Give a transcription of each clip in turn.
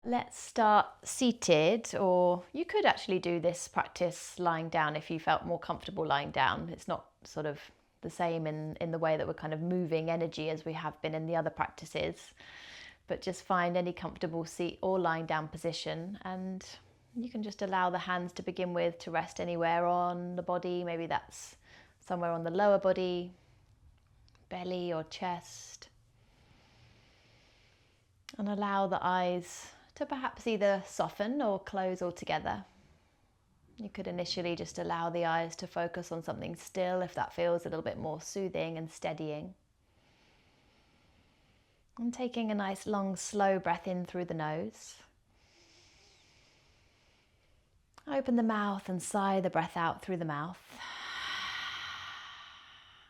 Let's start seated, or you could actually do this practice lying down if you felt more comfortable lying down. It's not sort of the same in the way that we're kind of moving energy as we have been in the other practices, but just find any comfortable seat or lying down position, and you can just allow the hands to begin with to rest anywhere on the body. Maybe that's somewhere on the lower body, belly or chest, and allow the eyes to perhaps either soften or close altogether. You could initially just allow the eyes to focus on something still if that feels a little bit more soothing and steadying. And taking a nice long slow breath in through the nose. Open the mouth and sigh the breath out through the mouth.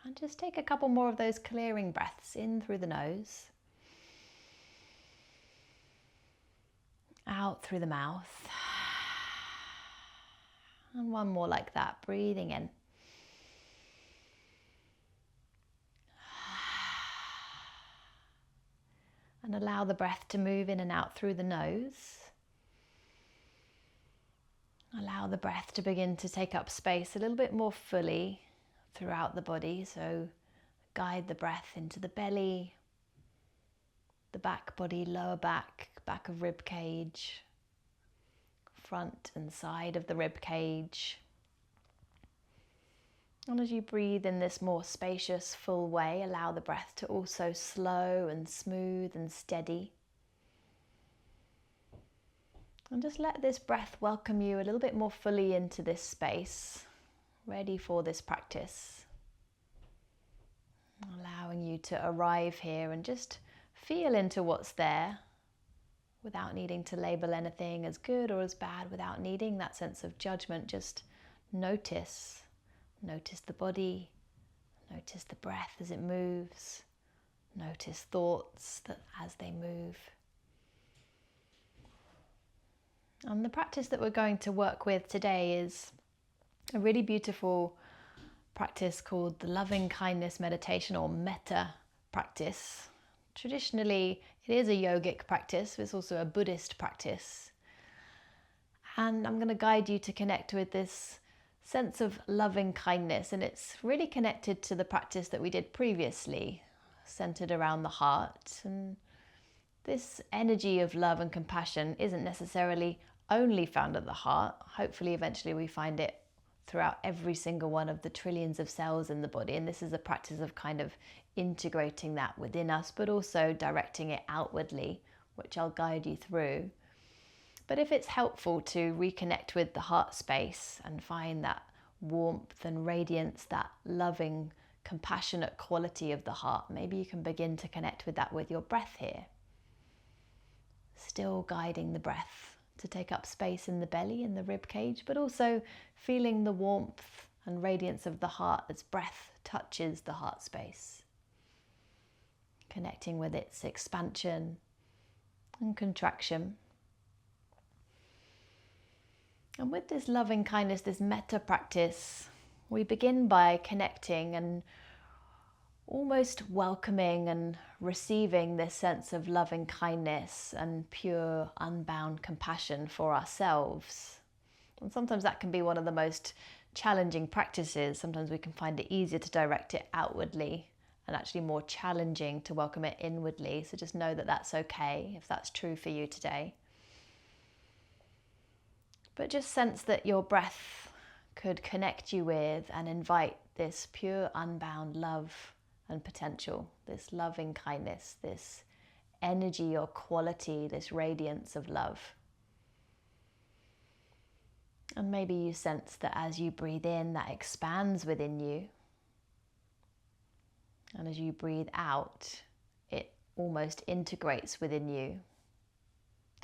And just take a couple more of those clearing breaths in through the nose. Out through the mouth. And one more like that, breathing in. And allow the breath to move in and out through the nose. Allow the breath to begin to take up space a little bit more fully throughout the body. So guide the breath into the belly, the back body, lower back, back of rib cage, front and side of the rib cage. And as you breathe in this more spacious, full way, allow the breath to also slow and smooth and steady. And just let this breath welcome you a little bit more fully into this space, ready for this practice. Allowing you to arrive here and just feel into what's there without needing to label anything as good or as bad, without needing that sense of judgment. Just notice. Notice the body, notice the breath as it moves, notice thoughts as they move. And the practice that we're going to work with today is a really beautiful practice called the loving kindness meditation, or metta practice. Traditionally, it is a yogic practice, but it's also a Buddhist practice. And I'm going to guide you to connect with this sense of loving kindness, and it's really connected to the practice that we did previously, centered around the heart. And this energy of love and compassion isn't necessarily only found at the heart. Hopefully eventually we find it throughout every single one of the trillions of cells in the body, and this is a practice of kind of integrating that within us, but also directing it outwardly, which I'll guide you through. But if it's helpful to reconnect with the heart space and find that warmth and radiance, that loving, compassionate quality of the heart, maybe you can begin to connect with that with your breath here. Still guiding the breath to take up space in the belly and the rib cage, but also feeling the warmth and radiance of the heart as breath touches the heart space. Connecting with its expansion and contraction. And with this loving kindness, this metta practice, we begin by connecting and almost welcoming and receiving this sense of loving kindness and pure, unbound compassion for ourselves. And sometimes that can be one of the most challenging practices. Sometimes we can find it easier to direct it outwardly and actually more challenging to welcome it inwardly. So just know that that's okay if that's true for you today. But just sense that your breath could connect you with and invite this pure, unbound love and potential, this loving kindness, this energy or quality, this radiance of love. And maybe you sense that as you breathe in, that expands within you. And as you breathe out, it almost integrates within you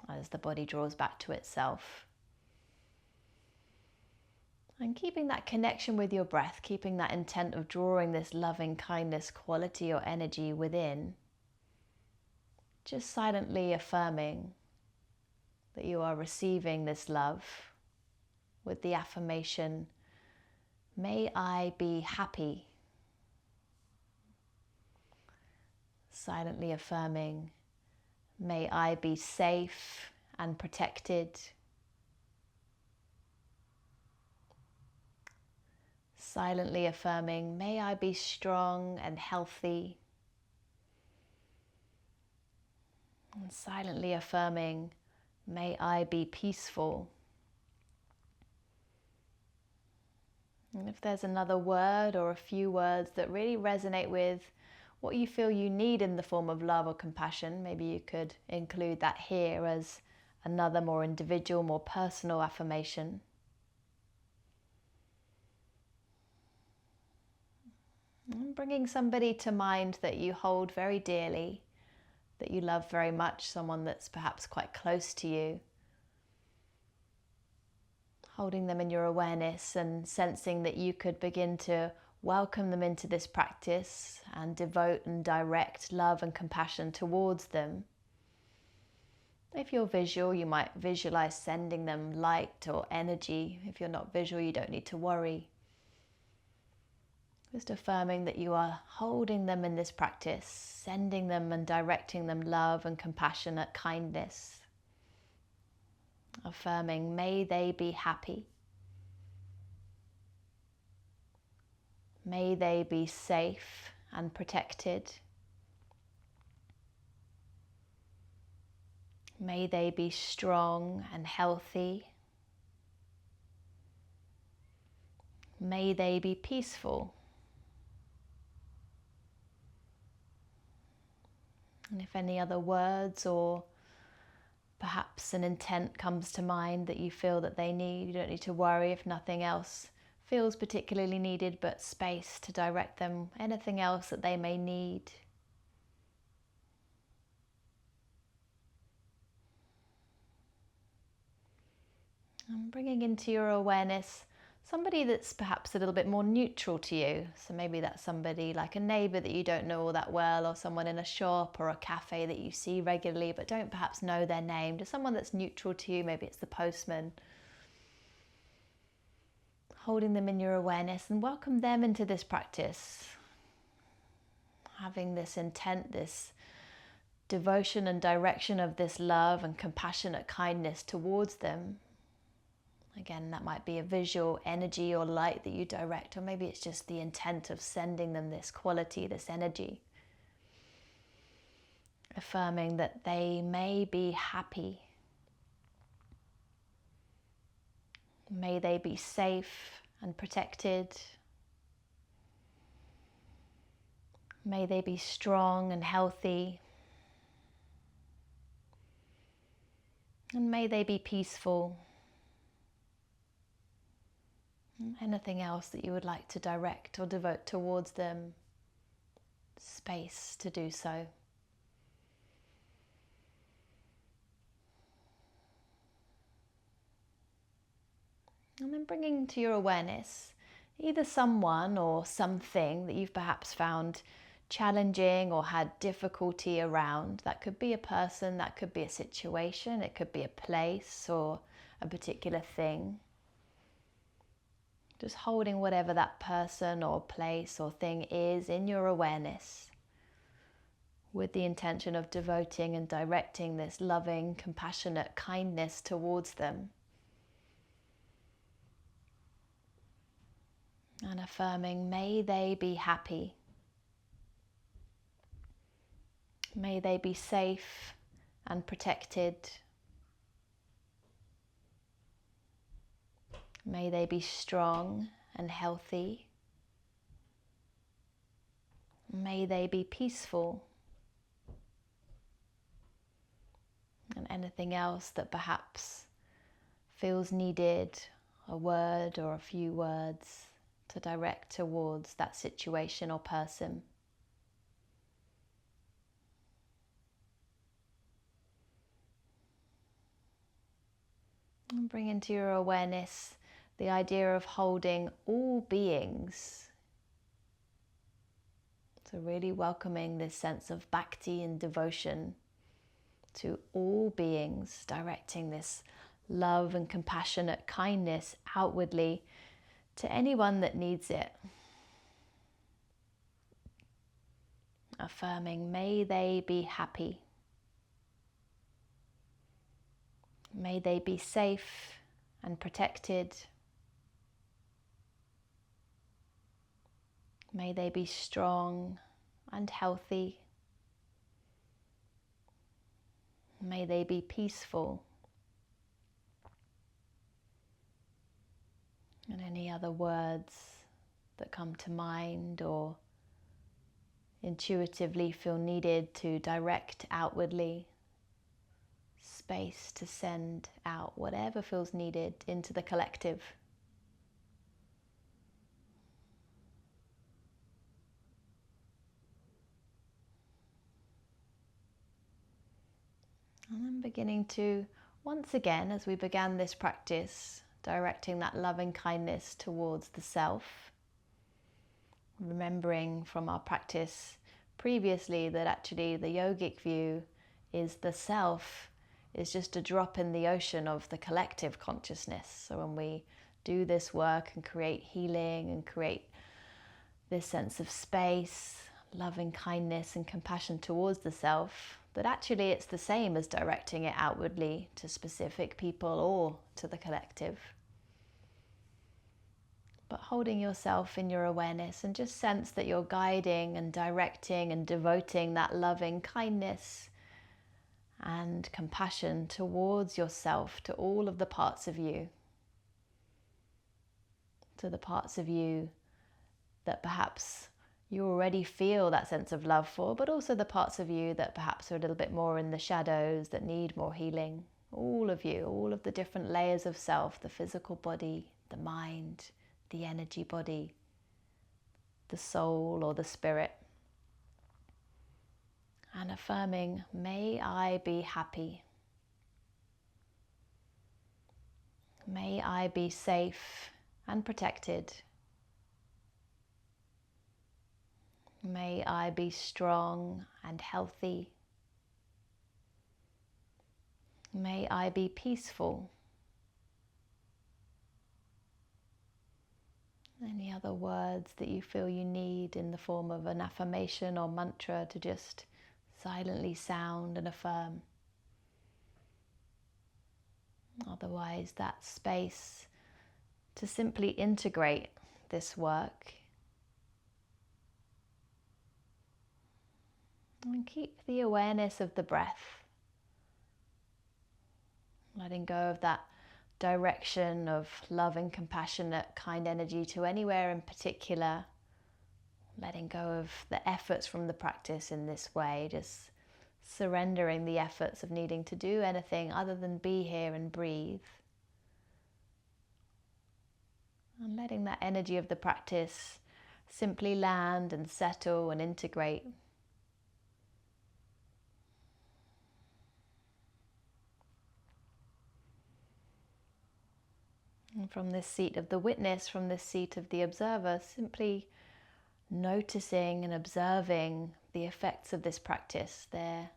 as the body draws back to itself. And keeping that connection with your breath, keeping that intent of drawing this loving kindness quality or energy within, just silently affirming that you are receiving this love with the affirmation, may I be happy. Silently affirming, may I be safe and protected. Silently affirming, may I be strong and healthy. And silently affirming, may I be peaceful. And if there's another word or a few words that really resonate with what you feel you need in the form of love or compassion, maybe you could include that here as another more individual, more personal affirmation. And bringing somebody to mind that you hold very dearly, that you love very much, someone that's perhaps quite close to you. Holding them in your awareness and sensing that you could begin to welcome them into this practice and devote and direct love and compassion towards them. If you're visual, you might visualize sending them light or energy. If you're not visual, you don't need to worry. Just affirming that you are holding them in this practice, sending them and directing them love and compassionate kindness. Affirming, may they be happy. May they be safe and protected. May they be strong and healthy. May they be peaceful. And if any other words or perhaps an intent comes to mind that you feel that they need, you don't need to worry if nothing else feels particularly needed, but space to direct them, anything else that they may need. And bringing into your awareness somebody that's perhaps a little bit more neutral to you. So maybe that's somebody like a neighbour that you don't know all that well, or someone in a shop or a cafe that you see regularly but don't perhaps know their name. Just someone that's neutral to you, maybe it's the postman. Holding them in your awareness and welcome them into this practice. Having this intent, this devotion and direction of this love and compassionate kindness towards them. Again, that might be a visual energy or light that you direct, or maybe it's just the intent of sending them this quality, this energy. Affirming that they may be happy. May they be safe and protected. May they be strong and healthy. And may they be peaceful. Anything else that you would like to direct or devote towards them, space to do so. And then bringing to your awareness either someone or something that you've perhaps found challenging or had difficulty around. That could be a person, that could be a situation, it could be a place or a particular thing. Just holding whatever that person or place or thing is in your awareness with the intention of devoting and directing this loving, compassionate kindness towards them. And affirming, may they be happy. May they be safe and protected. May they be strong and healthy. May they be peaceful. And anything else that perhaps feels needed, a word or a few words to direct towards that situation or person. And bring into your awareness the idea of holding all beings. So really welcoming this sense of bhakti and devotion to all beings, directing this love and compassionate kindness outwardly to anyone that needs it. Affirming, may they be happy. May they be safe and protected. May they be strong and healthy. May they be peaceful. And any other words that come to mind or intuitively feel needed to direct outwardly, space to send out whatever feels needed into the collective. And then beginning to, once again, as we began this practice, directing that loving kindness towards the self, remembering from our practice previously that actually the yogic view is the self is just a drop in the ocean of the collective consciousness. So when we do this work and create healing and create this sense of space, loving kindness and compassion towards the self, that actually it's the same as directing it outwardly to specific people or to the collective. But holding yourself in your awareness and just sense that you're guiding and directing and devoting that loving kindness and compassion towards yourself, to all of the parts of you, to the parts of you that perhaps you already feel that sense of love for, but also the parts of you that perhaps are a little bit more in the shadows, that need more healing. All of you, all of the different layers of self, the physical body, the mind, the energy body, the soul or the spirit. And affirming, may I be happy. May I be safe and protected. May I be strong and healthy. May I be peaceful. Any other words that you feel you need in the form of an affirmation or mantra to just silently sound and affirm. Otherwise, that space to simply integrate this work and keep the awareness of the breath, letting go of that direction of love and compassionate, kind energy to anywhere in particular, letting go of the efforts from the practice in this way, just surrendering the efforts of needing to do anything other than be here and breathe. And letting that energy of the practice simply land and settle and integrate. And from this seat of the witness, from this seat of the observer, simply noticing and observing the effects of this practice. There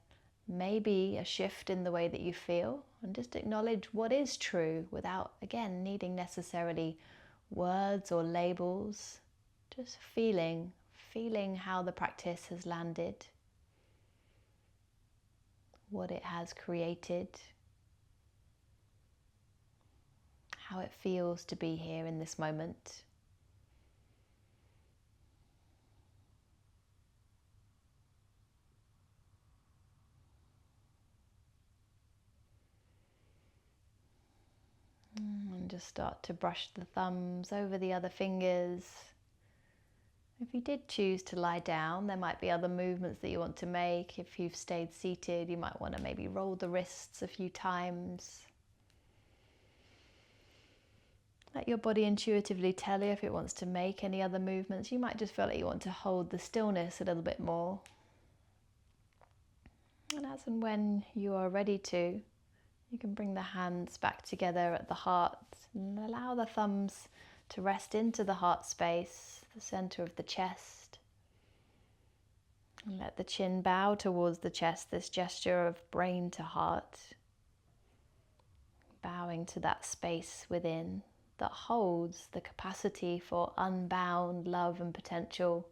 may be a shift in the way that you feel, and just acknowledge what is true without, again, needing necessarily words or labels. Just feeling how the practice has landed, what it has created, how it feels to be here in this moment. And just start to brush the thumbs over the other fingers. If you did choose to lie down, there might be other movements that you want to make. If you've stayed seated, you might want to maybe roll the wrists a few times. Let your body intuitively tell you if it wants to make any other movements. You might just feel like you want to hold the stillness a little bit more. And as and when you are ready to, you can bring the hands back together at the heart and allow the thumbs to rest into the heart space, the center of the chest. And let the chin bow towards the chest, this gesture of brain to heart, bowing to that space within that holds the capacity for unbound love and potential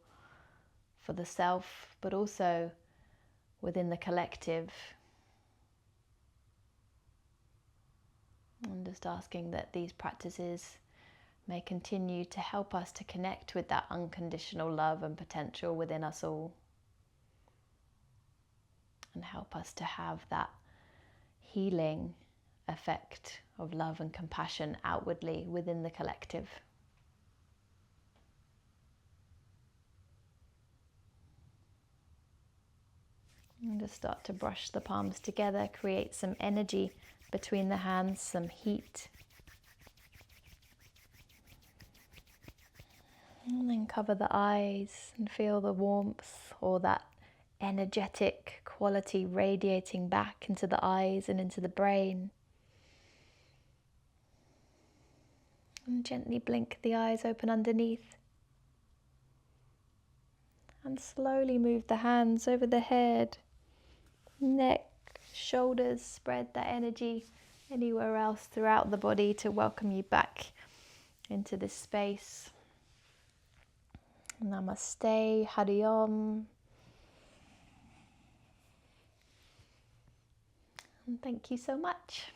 for the self, but also within the collective. just asking that these practices may continue to help us to connect with that unconditional love and potential within us all, and help us to have that healing effect of love and compassion outwardly within the collective. And just start to brush the palms together, create some energy between the hands, some heat. And then cover the eyes and feel the warmth or that energetic quality radiating back into the eyes and into the brain. And gently blink the eyes open underneath. And slowly move the hands over the head, neck, shoulders, spread that energy anywhere else throughout the body to welcome you back into this space. Namaste, Hari Om. And thank you so much.